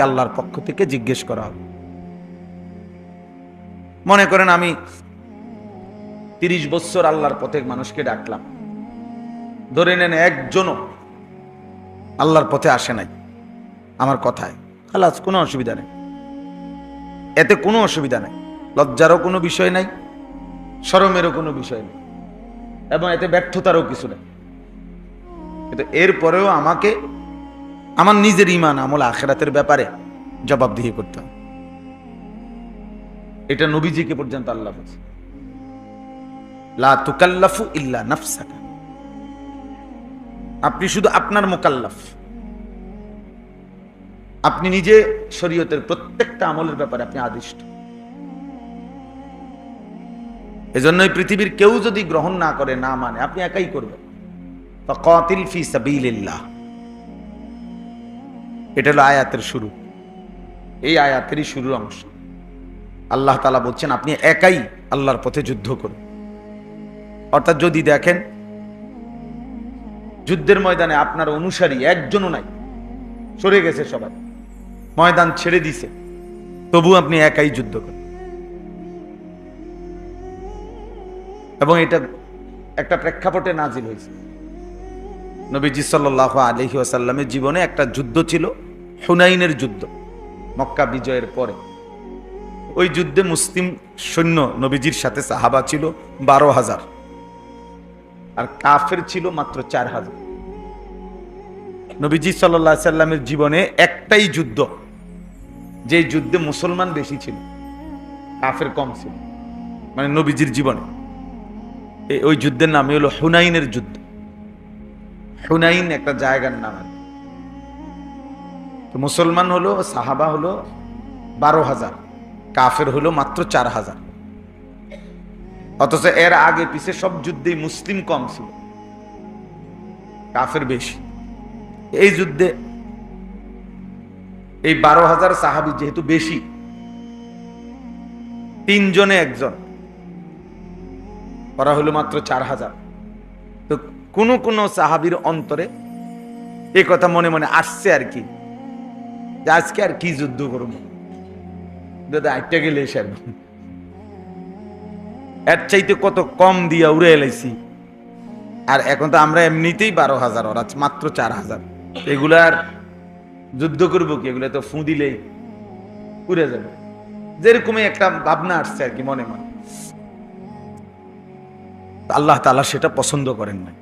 আল্লাহর পক্ষ থেকে জিজ্ঞেস করা হবে। মনে করেন আমি 30 বছর আল্লাহর পথে মানুষকে ডাকলাম, ধরে নেন একজনও আল্লাহর পথে আসে নাই আমার কথায়, খালাস, কোনো অসুবিধা নেই, এতে কোনো অসুবিধা নেই, লজ্জারও কোনো বিষয় নাই, শরমেরও কোনো বিষয় নেই, এবং এতে ব্যর্থতারও কিছু নেই। কিন্তু এরপরেও আমাকে আমার নিজের ঈমান আমল আখিরাতের ব্যাপারে জবাবদিহি করতে হবে। এটা নবীজিকে পর্যন্ত আল্লাহ বলছে, লা তুকাল্লাফু ইল্লা নাফসাকা, আপনি শুধু আপনার মুকাল্লাফ, আপনি নিজে শরীয়তের প্রত্যেকটা আমলের ব্যাপারে আপনি আদিষ্ট। এজন্যই পৃথিবীর কেউ যদি গ্রহণ না করে, না মানে, আপনি একাই করবেন। ফাকাতিল ফি সাবিলিল্লাহ, এটা হলো আয়াতের শুরু, এই আয়াতেরই শুরুর অংশ। আল্লাহ তাআলা বলছেন আপনি একাই আল্লাহর পথে যুদ্ধ করুন। অর্থাৎ যদি দেখেন যুদ্ধের ময়দানে আপনার অনুসারী একজনও নাই, সরে গেছে সবাই, ময়দান ছেড়ে দিছে, তবু আপনি একাই যুদ্ধ করেন। এবং এটা একটা প্রেক্ষাপটে নাজিল হয়েছে। নবীজি সাল্লাল্লাহু আলাইহি ওয়াসাল্লামের জীবনে একটা যুদ্ধ ছিল, হুনাইনের যুদ্ধ, মক্কা বিজয়ের পরে। ওই যুদ্ধে মুসলিম সৈন্য নবীজির সাথে সাহাবা ছিল 12,000, আর কাফের ছিল মাত্র 4,000। নবীজি সাল্লাল্লাহু আলাইহি সাল্লামের জীবনে একটাই যুদ্ধ, যে যুদ্ধে মুসলমান বেশি ছিল, কাফের কম ছিল, মানে নবীজির জীবনে। ওই যুদ্ধের নাম হলো হুনাইনের যুদ্ধ। হুনাইন একটা জায়গার নাম। তো মুসলমান হলো, সাহাবা হলো 12,000, কাফের হলো মাত্র 4,000। অথচ এর আগে পিছে সব যুদ্ধেই মুসলিম কম ছিল, কাফের বেশি। এই যুদ্ধে এই 12,000 সাহাবী যেহেতু বেশি, 3 জনে একজন, ওরা হলো মাত্র 4,000। তো কোন কোন সাহাবীর অন্তরে এই কথা মনে মনে আসছে আর কি, যে আজকে আর কি যুদ্ধ করবো, দাদা আটটা গেলে এসব এর চাইতে কত কম দিয়া উড়ে এলাইছি, আর এখন তো আমরা এমনিতেই 12,000, ওরা মাত্র 4,000, এগুলার যুদ্ধ করবো কি, এগুলা তো ফু দিলেই উড়ে যাবে। যেরকমই একটা ভাবনা আসছে আর কি মনে মনে। আল্লাহ তাআলা সেটা পছন্দ করেন না।